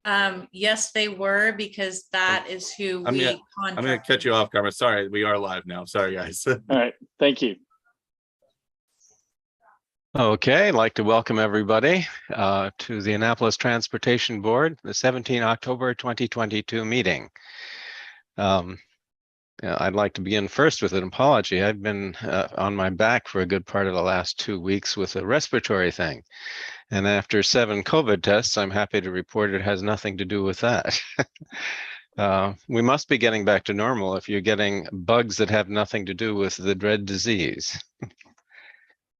Yes, they were, because that is who I'm we gonna contracted. cut you off, Karma. Sorry, we are live now. Sorry, guys. All right, thank you. Okay, I'd like to welcome everybody to the Annapolis Transportation Board, the 17 October 2022 meeting. I'd like to begin first with an apology. I've been on my back for a good part of the last 2 weeks with a respiratory thing. And after 7 COVID tests, I'm happy to report it has nothing to do with that. We must be getting back to normal if you're getting bugs that have nothing to do with the dread disease.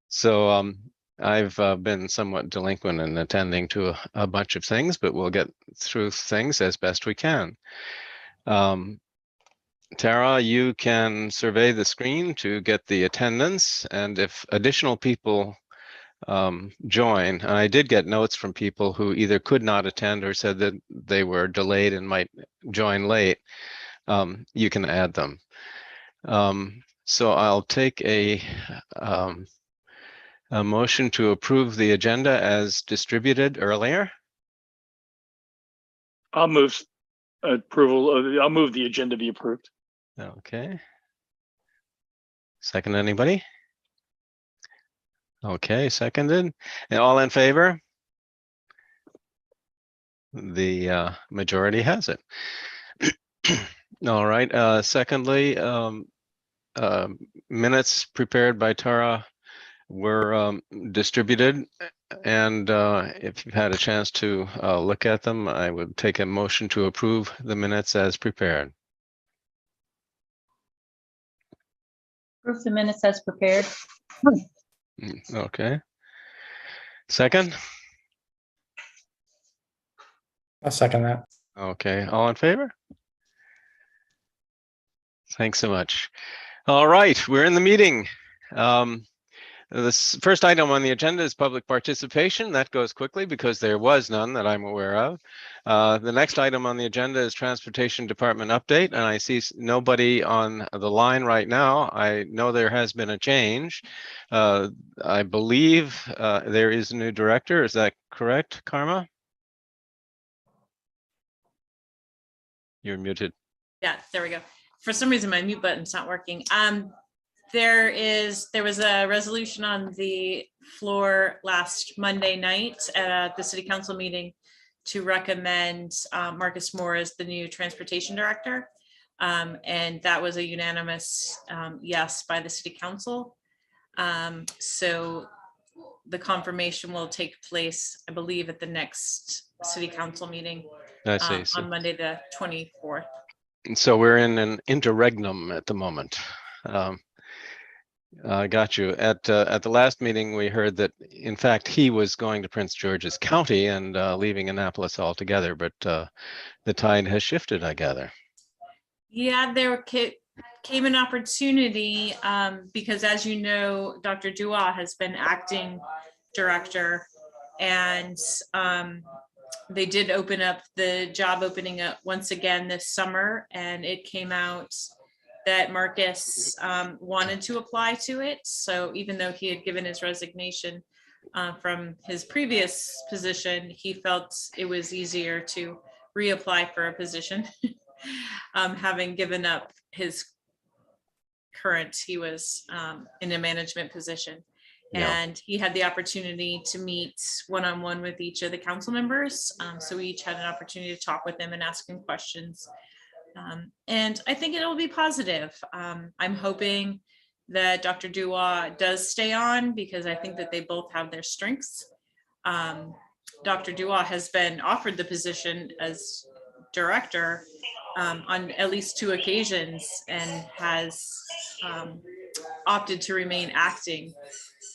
So I've been somewhat delinquent in attending to a bunch of things, but we'll get through things as best we can. Tara, you can survey the screen to get the attendance, and if additional people join, and I did get notes from people who either could not attend or said that they were delayed and might join late, you can add them. So I'll take a motion to approve the agenda as distributed earlier. I'll move approval. I'll move the agenda be approved. Okay. Second, anybody? Okay, seconded. And all in favor? The majority has it. All right. Secondly, minutes prepared by Tara were distributed, and if you've had a chance to look at them, I would take a motion to approve the minutes as prepared. Approve the minutes as prepared. Okay. Second? I'll second that. Okay, all in favor? Thanks so much. All right, we're in the meeting. This first item on the agenda is public participation. That goes quickly because there was none that I'm aware of. The next item on the agenda is Transportation Department update, and I see nobody on the line right now. I know there has been a change. I believe there is a new director. Is that correct, Karma? You're muted. Yeah, there we go. For some reason, my mute button's not working. There was a resolution on the floor last Monday night at the city council meeting to recommend Marcus Moore as the new transportation director. And that was a unanimous yes by the city council. So the confirmation will take place, I believe, at the next city council meeting I see. on Monday, the 24th. So we're in an interregnum at the moment. Got you. At the last meeting, we heard that, in fact, he was going to Prince George's County and leaving Annapolis altogether, but the tide has shifted, I gather. Yeah, there came an opportunity because, as you know, Dr. Dua has been acting director, and they did open up the job opening up once again this summer, and it came out that Marcus wanted to apply to it. So even though he had given his resignation from his previous position, he felt it was easier to reapply for a position. Having given up his current, he was in a management position. Yeah. And he had the opportunity to meet one-on-one with each of the council members. So we each had an opportunity to talk with him and ask him questions. And I think it'll be positive. I'm hoping that Dr. Dua does stay on, because I think that they both have their strengths. Dr. Dua has been offered the position as director on at least 2 occasions and has opted to remain acting.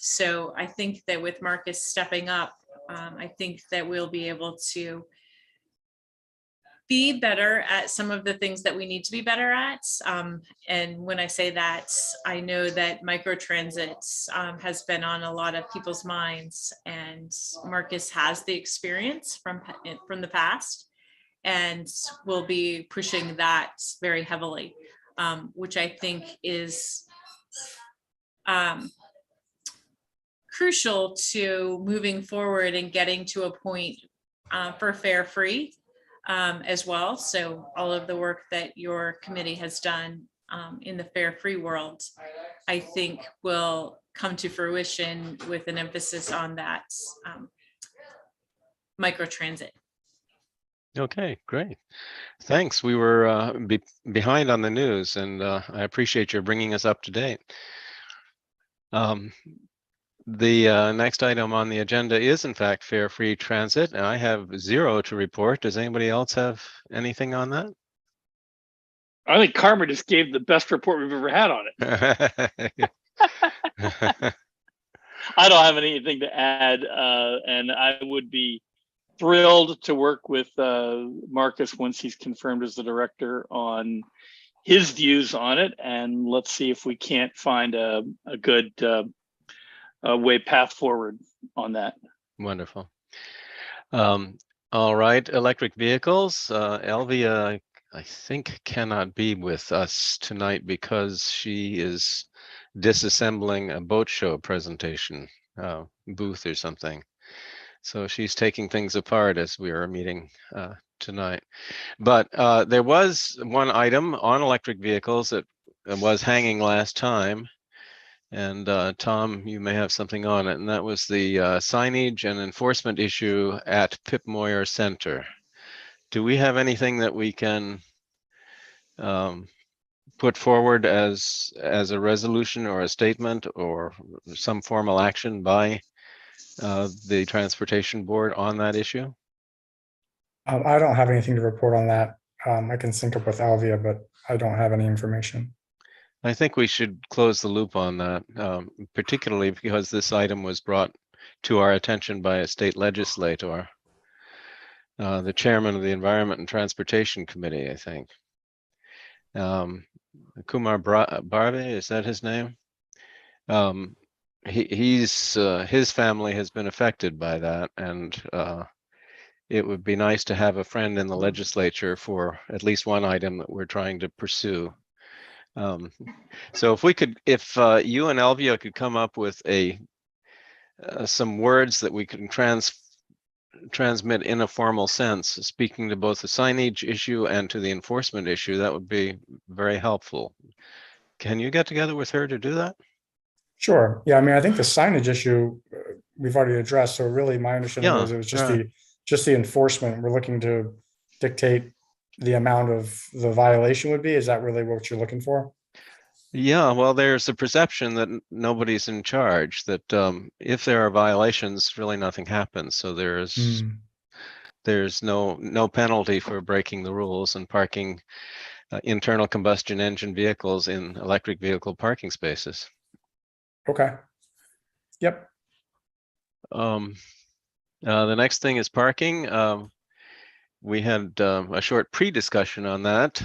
So I think that with Marcus stepping up, I think that we'll be able to be better at some of the things that we need to be better at. And when I say that, I know that microtransit has been on a lot of people's minds, and Marcus has the experience from the past, and will be pushing that very heavily, which I think is crucial to moving forward and getting to a point for fare free as well. So all of the work that your committee has done in the fare free world, I think will come to fruition with an emphasis on that microtransit. Okay, great. Thanks. We were behind on the news, and I appreciate your bringing us up to date. The next item on the agenda is in fact fare free transit. And I have 0 to report. Does anybody else have anything on that? I think Karma just gave the best report we've ever had on it. I don't have anything to add, and I would be thrilled to work with Marcus once he's confirmed as the director on his views on it, and let's see if we can't find a good path forward on that. Wonderful. All right, electric vehicles. Elvia, I think, cannot be with us tonight because she is disassembling a boat show presentation booth or something. So she's taking things apart as we are meeting tonight. But there was one item on electric vehicles that was hanging last time. And Tom, you may have something on it, and that was the signage and enforcement issue at Pip Moyer Center. Do we have anything that we can put forward as a resolution or a statement or some formal action by the Transportation Board on that issue? I don't have anything to report on that. I can sync up with Alvia, but I don't have any information. I think we should close the loop on that, particularly because this item was brought to our attention by a state legislator, the chairman of the Environment and Transportation Committee, I think. Kumar Bharve, is that his name? His family has been affected by that, and it would be nice to have a friend in the legislature for at least one item that we're trying to pursue. So if you and Elvia could come up with some words that we can transmit in a formal sense, speaking to both the signage issue and to the enforcement issue, that would be very helpful. Can you get together with her to do that? Sure. Yeah. I mean, I think the signage issue we've already addressed. So really, my understanding was it was just the enforcement. We're looking to dictate the amount of the violation would be. Is that really what you're looking for? Yeah, well, there's a perception that nobody's in charge, that if there are violations, really nothing happens. So there's no penalty for breaking the rules and parking internal combustion engine vehicles in electric vehicle parking spaces. Okay. Yep. The next thing is parking. We had a short pre-discussion on that.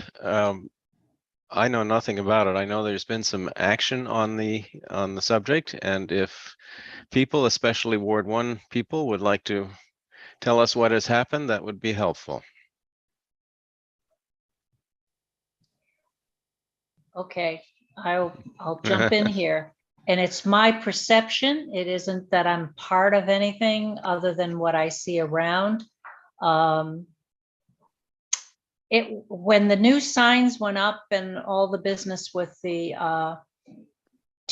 I know nothing about it. I know there's been some action on the subject, and if people, especially Ward 1 people, would like to tell us what has happened, that would be helpful. Okay, I'll jump in here. And it's my perception. It isn't that I'm part of anything other than what I see around. When the new signs went up and all the business with the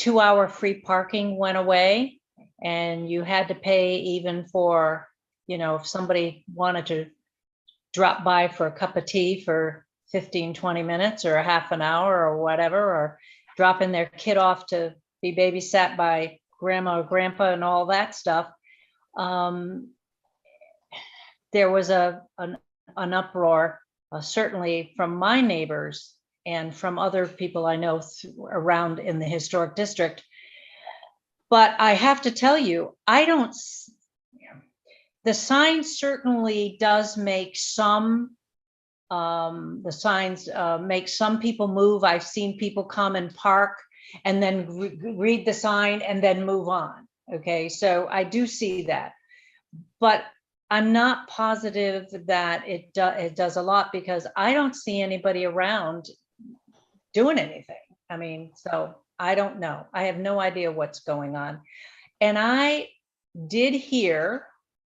2-hour free parking went away, and you had to pay even for, if somebody wanted to drop by for a cup of tea for 15-20 minutes or a half an hour or whatever, or dropping their kid off to be babysat by grandma or grandpa and all that stuff. There was an uproar, certainly from my neighbors and from other people I know around in the historic district. But I have to tell you, the sign certainly does make the signs make some people move. I've seen people come and park and then read the sign and then move on. Okay, so I do see that, but I'm not positive that it does a lot, because I don't see anybody around doing anything. I mean, so I don't know. I have no idea what's going on. And I did hear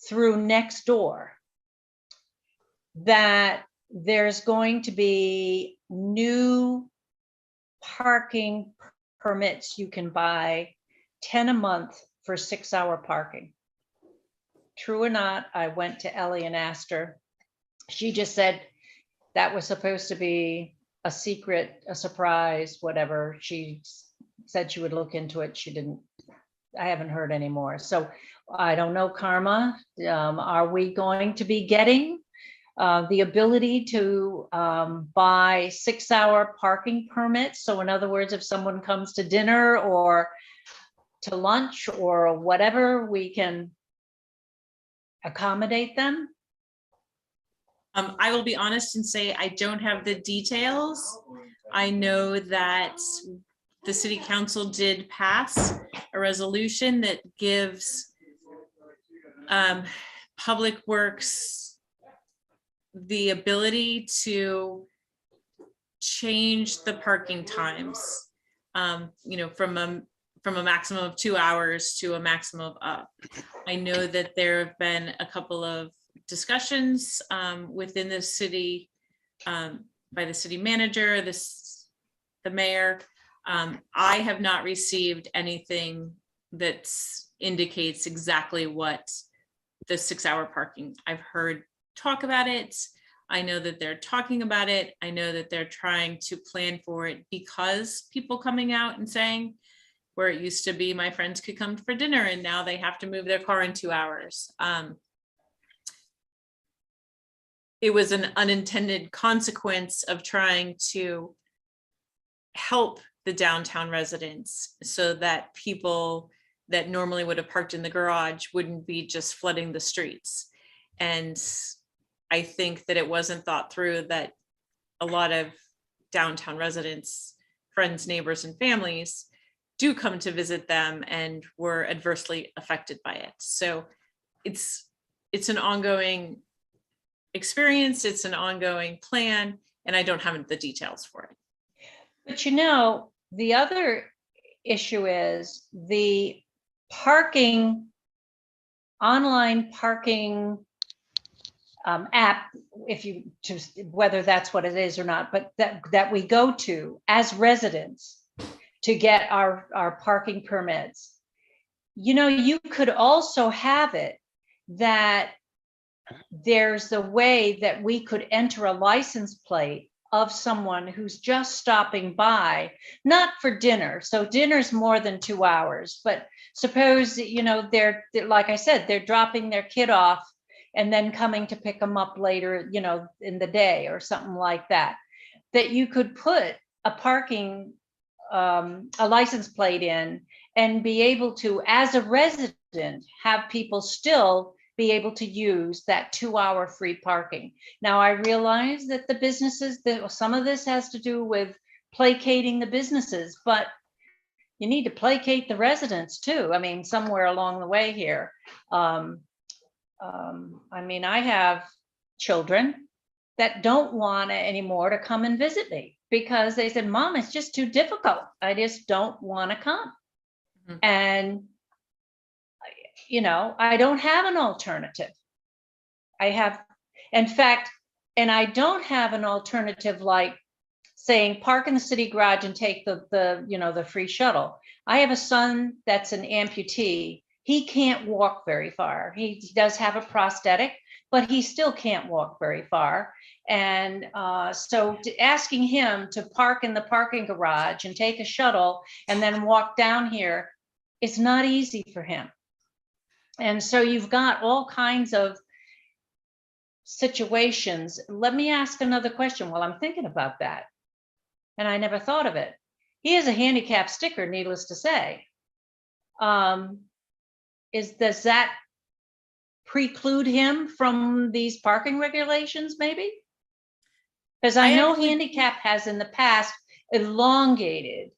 through Nextdoor that there's going to be new parking permits you can buy, 10 a month for 6-hour parking. True or not, I went to Ellie and asked her. She just said that was supposed to be a secret, a surprise, whatever. She said she would look into it. She didn't. I haven't heard any more. So I don't know, Karma. Are we going to be getting the ability to buy 6-hour parking permits? So in other words, if someone comes to dinner or to lunch or whatever, we can accommodate them? I will be honest and say I don't have the details. I know that the city council did pass a resolution that gives Public Works the ability to change the parking times, from a maximum of 2 hours to a maximum of up. I know that there have been a couple of discussions within the city by the city manager, the mayor. I have not received anything that indicates exactly what the 6-hour parking. I've heard talk about it. I know that they're talking about it. I know that they're trying to plan for it because people coming out and saying, where it used to be my friends could come for dinner and now they have to move their car in 2 hours. It was an unintended consequence of trying to help the downtown residents so that people that normally would have parked in the garage wouldn't be just flooding the streets. And I think that it wasn't thought through that a lot of downtown residents, friends, neighbors, and families do come to visit them and were adversely affected by it. So it's an ongoing experience, it's an ongoing plan, and I don't have the details for it. But the other issue is the parking, online parking app, whether that's what it is or not, but that we go to as residents to get our parking permits. You could also have it that there's a way that we could enter a license plate of someone who's just stopping by, not for dinner. So dinner's more than 2 hours, but suppose, they're, like I said, they're dropping their kid off and then coming to pick them up later, in the day or something like that, that you could put a parking, a license plate in and be able to, as a resident, have people still be able to use that 2-hour free parking. Now, I realize that the businesses, some of this has to do with placating the businesses, but you need to placate the residents too. I mean, somewhere along the way here. I have children that don't want anymore to come and visit me because they said, Mom, it's just too difficult. I just don't want to come. Mm-hmm. And I don't have an alternative. In fact, I don't have an alternative like saying park in the city garage and take the free shuttle. I have a son that's an amputee. He can't walk very far. He does have a prosthetic, but he still can't walk very far. And so asking him to park in the parking garage and take a shuttle and then walk down here is not easy for him. And so you've got all kinds of situations. Let me ask another question while I'm thinking about that. And I never thought of it. He has a handicap sticker, needless to say. Does that preclude him from these parking regulations, maybe? Because I know handicap has in the past elongated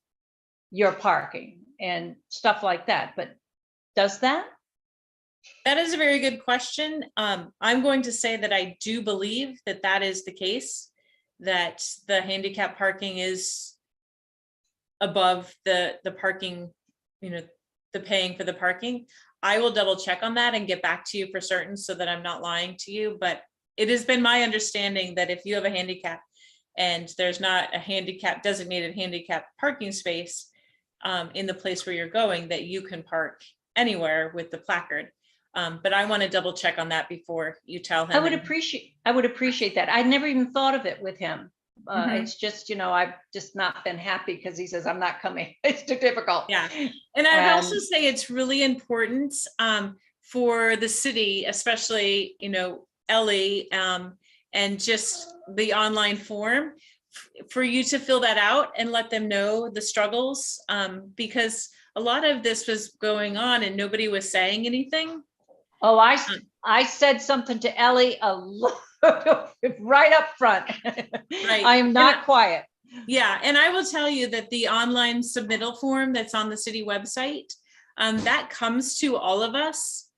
your parking and stuff like that, but does that? That is a very good question. I'm going to say that I do believe that is the case, that the handicap parking is above the parking, the paying for the parking. I will double check on that and get back to you for certain so that I'm not lying to you, but it has been my understanding that if you have a handicap and there's not a designated handicap parking space in the place where you're going, that you can park anywhere with the placard. But I want to double check on that before you tell him. I would appreciate that. I'd never even thought of it with him. Mhm. It's just, I've just not been happy because he says, I'm not coming. It's too difficult. Yeah. And I'd also And- say it's really important for the city, especially, Ellie, and just the online form, for you to fill that out and let them know the struggles, because a lot of this was going on and nobody was saying anything. Oh, I said something to Ellie right up front. Right. I am not quiet. Yeah, and I will tell you that the online submittal form that's on the city website, that comes to all of us.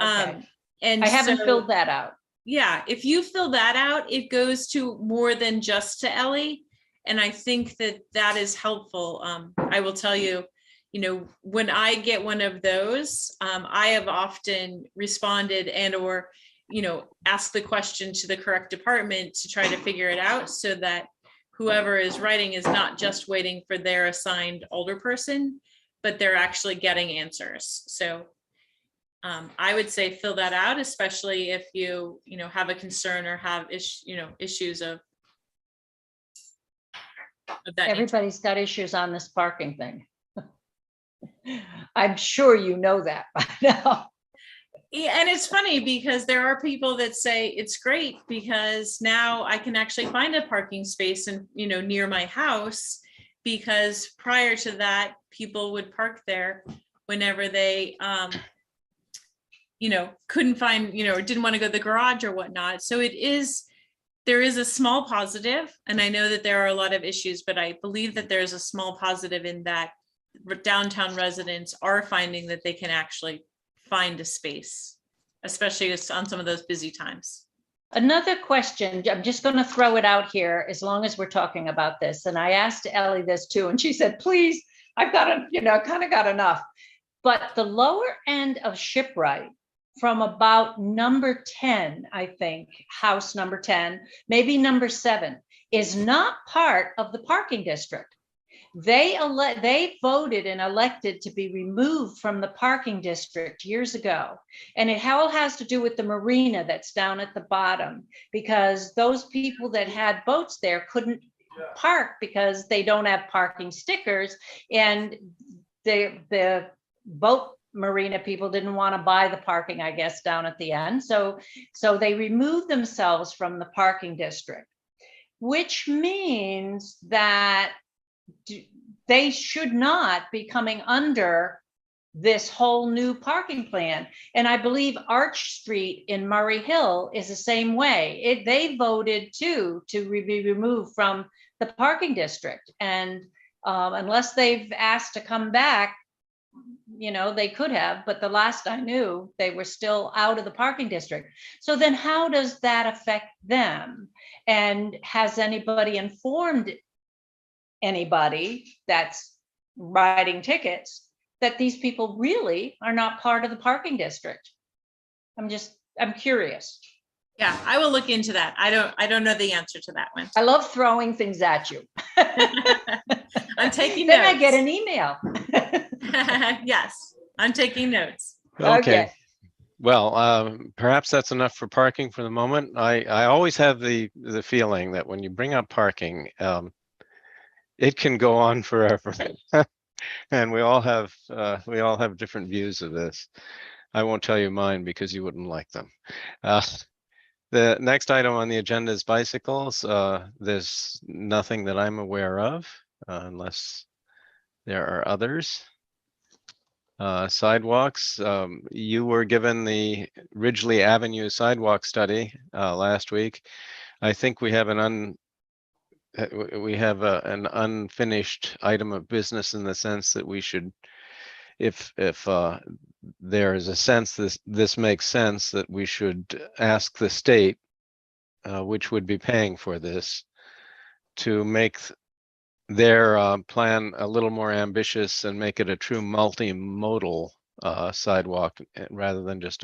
Okay. And I haven't so, filled that out. Yeah, if you fill that out, it goes to more than just to Ellie. And I think that is helpful. I will tell you, when I get one of those, I have often responded or asked the question to the correct department to try to figure it out, so that whoever is writing is not just waiting for their assigned older person, but they're actually getting answers. So I would say fill that out, especially if you have a concern or have issues of that nature. Everybody's got issues on this parking thing. I'm sure you know that by now. Yeah, and it's funny because there are people that say it's great because now I can actually find a parking space and near my house, because prior to that, people would park there whenever they couldn't find, or didn't want to go to the garage or whatnot. So there is a small positive, and I know that there are a lot of issues, but I believe that there's a small positive in that downtown residents are finding that they can actually find a space, especially on some of those busy times. Another question, I'm just going to throw it out here as long as we're talking about this. And I asked Ellie this too, and she said, please, I've got kind of got enough. But the lower end of Shipwright, from about number 10, I think, house number 10, maybe number 7, is not part of the parking district. They voted and elected to be removed from the parking district years ago. And it all has to do with the marina that's down at the bottom, because those people that had boats there couldn't park because they don't have parking stickers, and the boat marina people didn't want to buy the parking, I guess, down at the end. So they removed themselves from the parking district, which means that they should not be coming under this whole new parking plan. And I believe Arch Street in Murray Hill is the same way. They voted too to be removed from the parking district. And unless they've asked to come back, they could have, but the last I knew, they were still out of the parking district. So then how does that affect them? And has anybody informed anybody that's writing tickets that these people really are not part of the parking district? I'm curious. Yeah, I will look into that. I don't know the answer to that one. I love throwing things at you. I'm taking then notes. I get an email. Yes, I'm taking notes. Okay. Well, perhaps that's enough for parking for the moment. I always have the feeling that when you bring up parking, it can go on forever. And we all have different views of this. I won't tell you mine because you wouldn't like them. The next item on the agenda is bicycles. There's nothing that I'm aware of, unless there are others. Sidewalks, you were given the Ridgely Avenue sidewalk study last week. I think we have an unfinished item of business, in the sense that we should, if there is a sense this makes sense, that we should ask the state, which would be paying for this, to make their plan a little more ambitious and make it a true multimodal sidewalk rather than just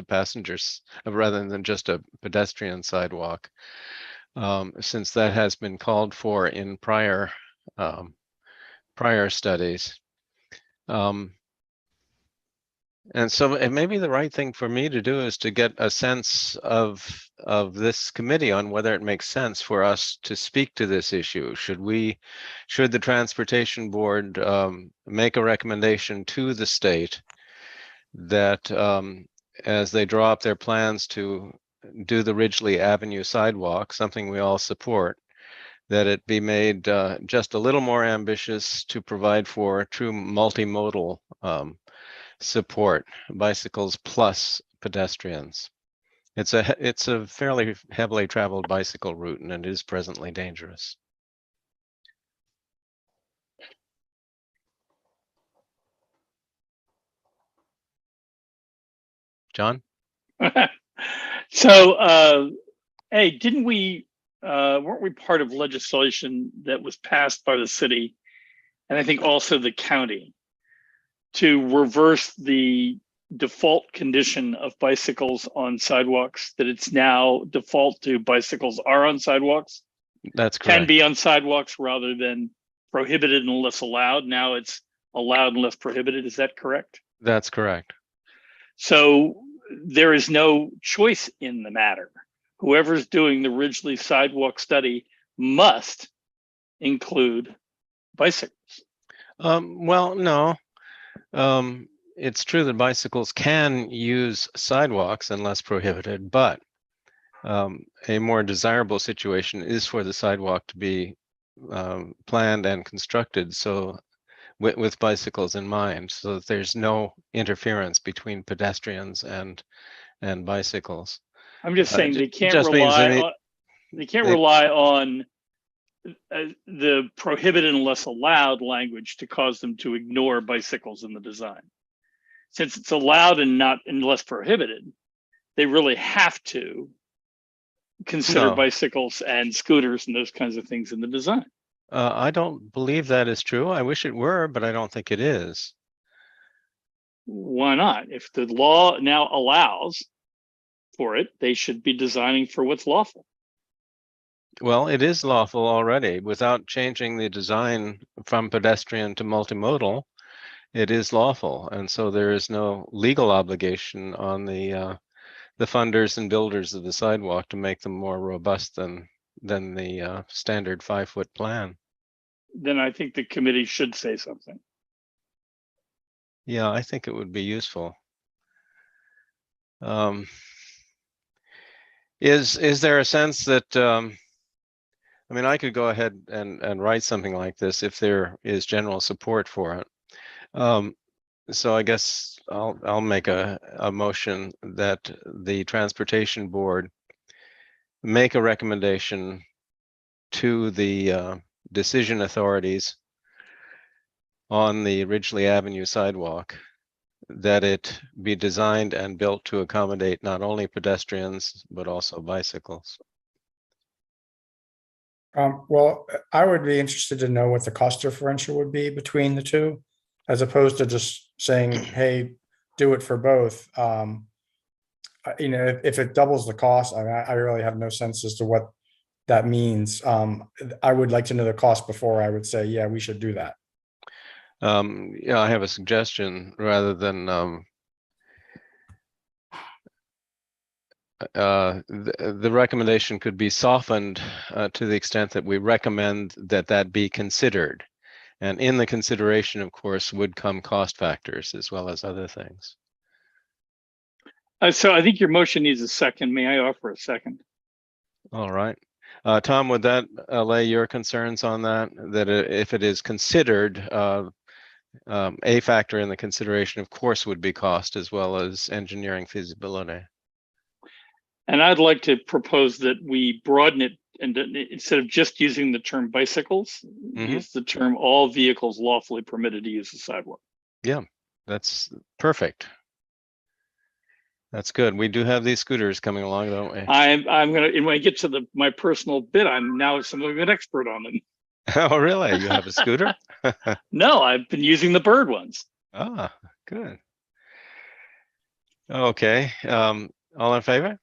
rather than just a pedestrian sidewalk, since that has been called for in prior studies. And so it may be the right thing for me to do is to get a sense of this committee on whether it makes sense for us to speak to this issue. Should the Transportation Board make a recommendation to the state that as they draw up their plans to do the Ridgely Avenue sidewalk, something we all support, that it be made just a little more ambitious to provide for true multimodal support, bicycles plus pedestrians. It's a fairly heavily traveled bicycle route, and it is presently dangerous. John? So, hey, didn't we, weren't we part of legislation that was passed by the city, and I think also the county, to reverse the default condition of bicycles on sidewalks, that it's now default to bicycles are on sidewalks? That's correct. Can be on sidewalks rather than prohibited unless allowed. Now it's allowed unless prohibited. Is that correct? That's correct. So there is no choice in the matter. Whoever's doing the Ridgely sidewalk study must include bicycles. Well, no. It's true that bicycles can use sidewalks unless prohibited, but a more desirable situation is for the sidewalk to be planned and constructed so with bicycles in mind, so that there's no interference between pedestrians and bicycles. I'm just saying they can't just means rely they- on rely on the prohibited unless allowed language to cause them to ignore bicycles in the design. Since it's allowed and not unless prohibited, they really have to consider No. bicycles and scooters and those kinds of things in the design. I don't believe that is true. I wish it were, but I don't think it is. Why not? If the law now allows for it, they should be designing for what's lawful. Well, it is lawful already without changing the design from pedestrian to multimodal. It is lawful, and so there is no legal obligation on the funders and builders of the sidewalk to make them more robust than the standard 5-foot plan. Then I think the committee should say something. Yeah, I think it would be useful. Is there a sense that I mean, I could go ahead and write something like this if there is general support for it. So I guess I'll make a motion that the Transportation Board make a recommendation to the decision authorities on the Ridgely Avenue sidewalk that it be designed and built to accommodate not only pedestrians, but also bicycles. Well, I would be interested to know what the cost differential would be between the two, as opposed to just saying, hey, do it for both. You know, if it doubles the cost, I really have no sense as to what that means. I would like to know the cost before I would say, yeah, we should do that. Yeah, I have a suggestion rather than the recommendation could be softened to the extent that we recommend that be considered. And in the consideration, of course, would come cost factors as well as other things. So I think your motion needs a second. May I offer a second? All right. Tom, would that allay your concerns on that? That if it is considered, a factor in the consideration, of course, would be cost as well as engineering feasibility. And I'd like to propose that we broaden it and instead of just using the term bicycles, use the term all vehicles lawfully permitted to use the sidewalk. Yeah, that's perfect. That's good. We do have these scooters coming along, don't we? I'm gonna, and when I get to my personal bit, I'm now somewhat of an expert on them. Oh, really? You have a scooter? No, I've been using the bird ones. Ah, good. Okay, all in favor?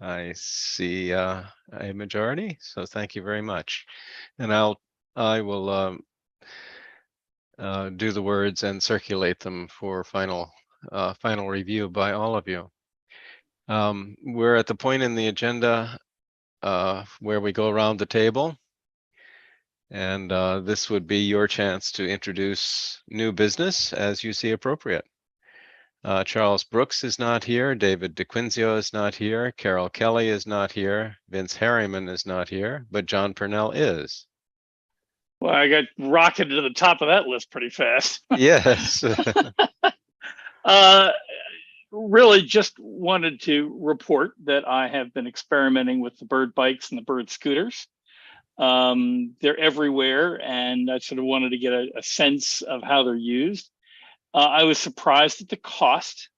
I see a majority, so thank you very much. And I will do the words and circulate them for final review by all of you. We're at the point in the agenda where we go around the table. And this would be your chance to introduce new business as you see appropriate. Charles Brooks is not here. David DeQuinzio is not here. Carol Kelly is not here. Vince Harriman is not here, but John Purnell is. Well, I got rocketed to the top of that list pretty fast. Yes. Really just wanted to report that I have been experimenting with the bird bikes and the bird scooters. They're everywhere, and I sort of wanted to get a sense of how they're used. I was surprised at the cost.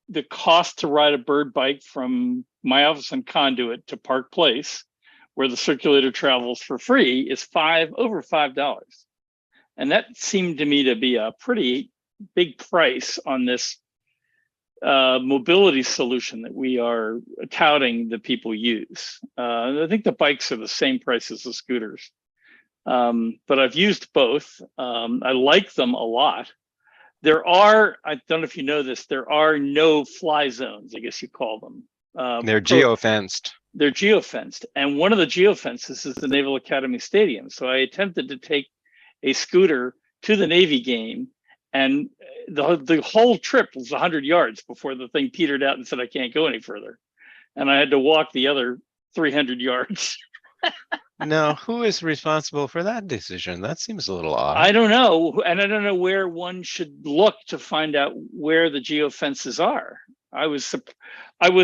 The cost to ride a bird bike from my office on Conduit to Park Place, where the circulator travels for free, is over $5. And that seemed to me to be a pretty big price on this mobility solution that we are touting that people use. I think the bikes are the same price as the scooters, but I've used both. I like them a lot. There are, I don't know if you know this, there are no fly zones, I guess you call them. They're geofenced. They're geofenced. And one of the geofences is the Naval Academy Stadium. So I attempted to take a scooter to the Navy game, and the whole trip was 100 yards before the thing petered out and said, I can't go any further. And I had to walk the other 300 yards. Now, who is responsible for that decision? That seems a little odd. I don't know. And I don't know where one should look to find out where the geofences are. I was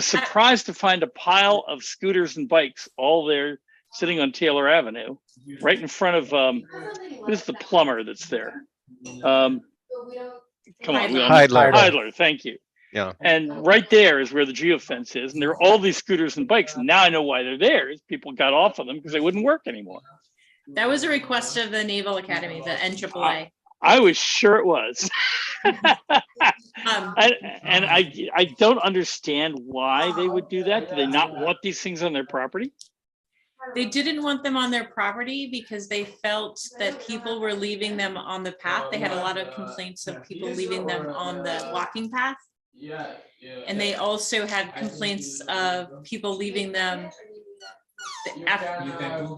surprised to find a pile of scooters and bikes all there sitting on Taylor Avenue, right in front of, who's the plumber that's there? Come on, Heidler, thank you. Yeah. And right there is where the geofence is. And there are all these scooters and bikes. And now I know why they're there. Is people got off of them because they wouldn't work anymore. That was a request of the Naval Academy, the NAAA. I was sure it was. Um, and I don't understand why they would do that. Do they not want these things on their property? They didn't want them on their property because they felt that people were leaving them on the path. They had a lot of complaints of people leaving them on the walking path. And they also had complaints of people leaving them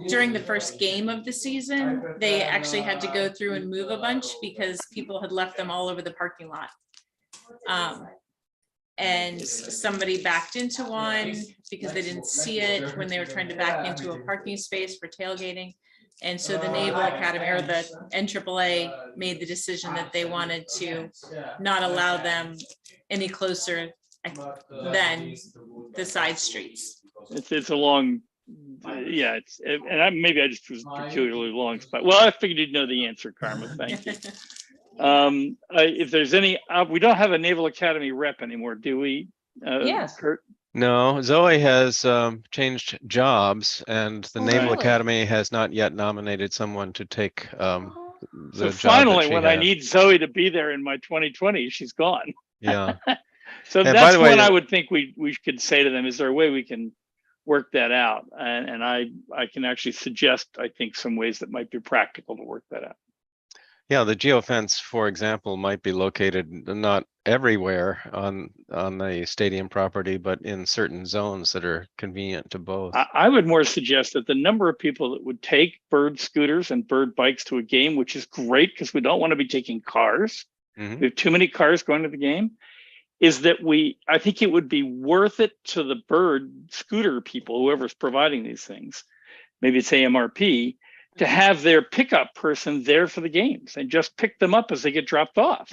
during the first game of the season. They actually had to go through and move a bunch because people had left them all over the parking lot. And somebody backed into one because they didn't see it when they were trying to back into a parking space for tailgating. And so the Naval Academy or the NAAA made the decision that they wanted to not allow them any closer than the side streets. It's a long, yeah. Maybe I just was peculiarly long spot. Well, I figured you'd know the answer, Karma. Thank you. If there's any, we don't have a Naval Academy rep anymore, do we? Yes. Kurt? No, Zoe has changed jobs, and the Naval Right. Academy has not yet nominated someone to take the So job finally, that she when I had. need Zoe to be there in my 2020, she's gone. Yeah. So And by that's the way, when I would think we could say to them, is there a way we can work that out? And I can actually suggest, I think, some ways that might be practical to work that out. Yeah, the geofence, for example, might be located not everywhere on the stadium property, but in certain zones that are convenient to both. I would more suggest that the number of people that would take bird scooters and bird bikes to a game, which is great because we don't want to be taking cars. Mhm. We have too many cars going to the game. Is that I think it would be worth it to the bird scooter people, whoever's providing these things, maybe it's AMRP, to have their pickup person there for the games and just pick them up as they get dropped off.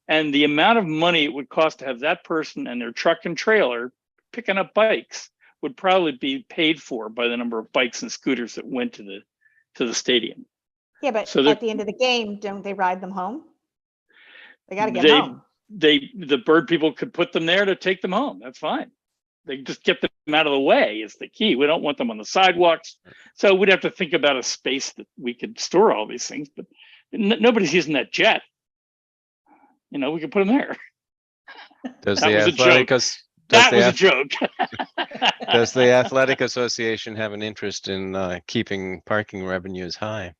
And the amount of money it would cost to have that person and their truck and trailer picking up bikes would probably be paid for by the number of bikes and scooters that went to the stadium. Yeah, but So at the end of the game, don't they ride them home? They got to get home. The bird people could put them there to take them home. That's fine. They just get them out of the way is the key. We don't want them on the sidewalks. So we'd have to think about a space that we could store all these things, but nobody's using that jet. we could put them there. Does That the was a athletic, joke. as- That does was the, a joke. does the athletic association have an interest in keeping parking revenues high?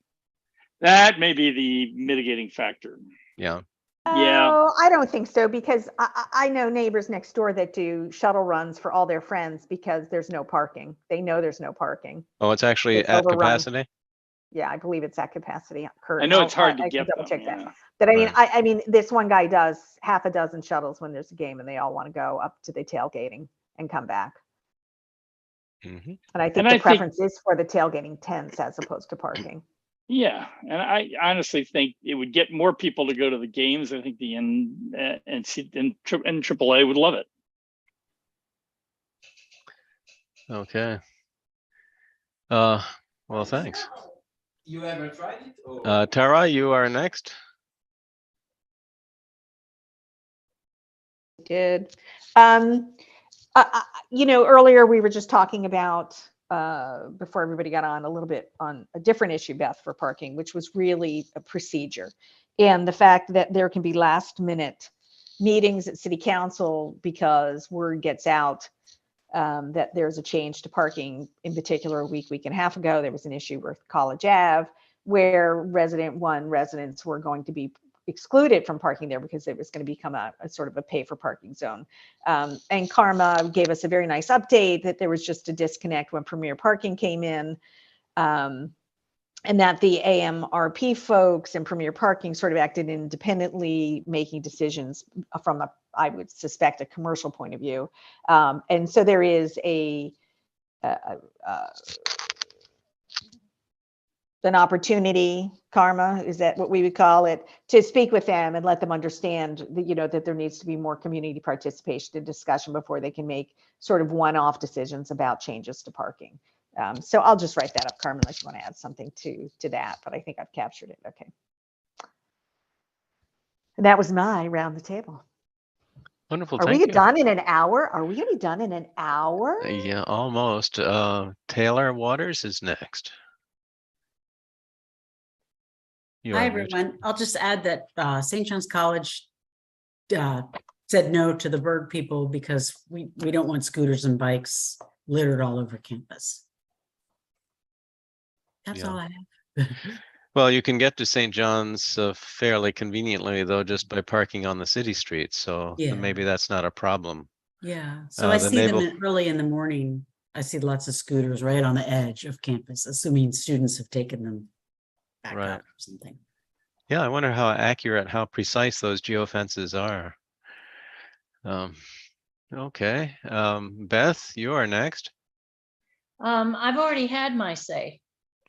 That may be the mitigating factor. Yeah. Yeah. Oh, I don't think so, because I know neighbors next door that do shuttle runs for all their friends because there's no parking. They know there's no parking. Oh, it's actually It's at overrun. capacity? Yeah, I believe it's at capacity. Kurt, I know I'll- it's hard to I can get double them. check that. Yeah. But I mean, Right. I mean, this one guy does half a dozen shuttles when there's a game and they all want to go up to the tailgating and come back. Mhm. And I think And the I think- preference is for the tailgating tents as opposed to parking. Yeah, and I honestly think it would get more people to go to the games. I think the AAA would love it. Okay. Well, thanks. You ever tried it? Or? Tara, you are next. Did. Earlier we were just talking about, before everybody got on, a little bit on a different issue, Beth, for parking, which was really a procedure. And the fact that there can be last minute meetings at city council because word gets out that there's a change to parking. In particular, a week and a half ago, there was an issue with College Ave where residents were going to be excluded from parking there because it was going to become a sort of a pay for parking zone. And Karma gave us a very nice update that there was just a disconnect when Premier Parking came in, and that the AMRP folks and Premier Parking sort of acted independently, making decisions from I would suspect, a commercial point of view. And so there is an opportunity, Karma, is that what we would call it, to speak with them and let them understand that, that there needs to be more community participation and discussion before they can make sort of one-off decisions about changes to parking. So I'll just write that up, Carmen, unless you want to add something to that, but I think I've captured it. Okay. And that was my round the table. Wonderful. Are Thank we you. done in an hour? Are we going to be done in an hour? Yeah, almost. Taylor Waters is next. You Hi, are muted. everyone. I'll just add that St. John's College said no to the Berg people because we don't want scooters and bikes littered all over campus. That's Yeah. all I have. Well, you can get to St. John's fairly conveniently, though, just by parking on the city streets. So Yeah. maybe that's not a problem. Yeah, so I the see them naval- early in the morning. I see lots of scooters right on the edge of campus, assuming students have taken them back Right. up or something. Yeah, I wonder how accurate, how precise those geofences are. Okay, Beth, you are next. I've already had my say,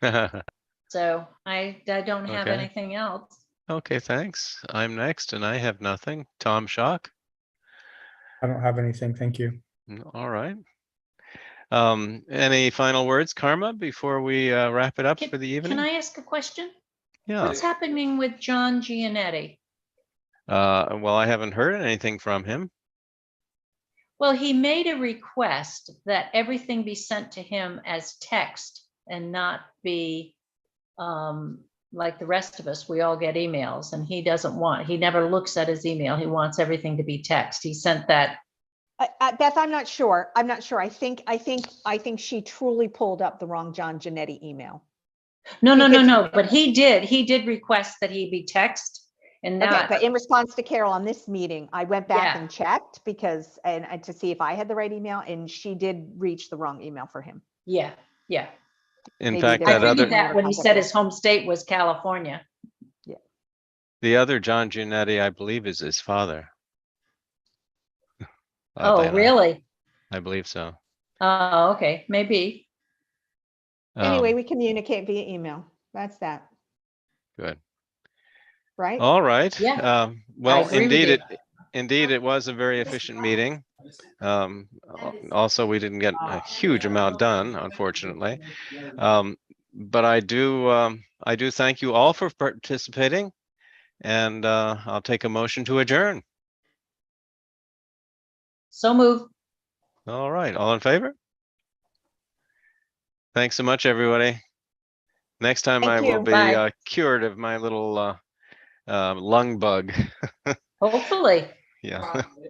Okay, so I don't have Okay. anything else. thanks. I'm next and I have nothing. Tom Schock. I don't have anything. Thank you. All right. Any final words, Karma, before we wrap it up for the evening? Can I ask a question? Yeah. What's happening with John Giannetti? Well, I haven't heard anything from him. Well, he made a request that everything be sent to him as text and not be like the rest of us. We all get emails, and he never looks at his email. He wants everything to be text. He sent that. Beth, I'm not sure. I think she truly pulled up the wrong John Giannetti email. No. But he did request that he be text and Okay, not. but in response to Carol on this meeting, I went back Yeah. and checked because to see if I had the right email, and she did reach the wrong email for him. Yeah. In Maybe fact, there I that was figured other, that when he said his home state was California. the other John Giannetti, I believe, is his father. Oh, Oddly enough. really? I believe so. Oh, okay, maybe. Anyway, we communicate via email. That's that, Good. right? All right. Yeah, Well, agree with indeed, you. indeed, it was a very efficient meeting. Also, we didn't get a huge amount done, unfortunately. But I do thank you all for participating, and I'll take a motion to adjourn. So move. All right, all in favor? Thanks so much, everybody. Next time Thank I will you. be Bye. cured of my little lung bug. Hopefully. Yeah.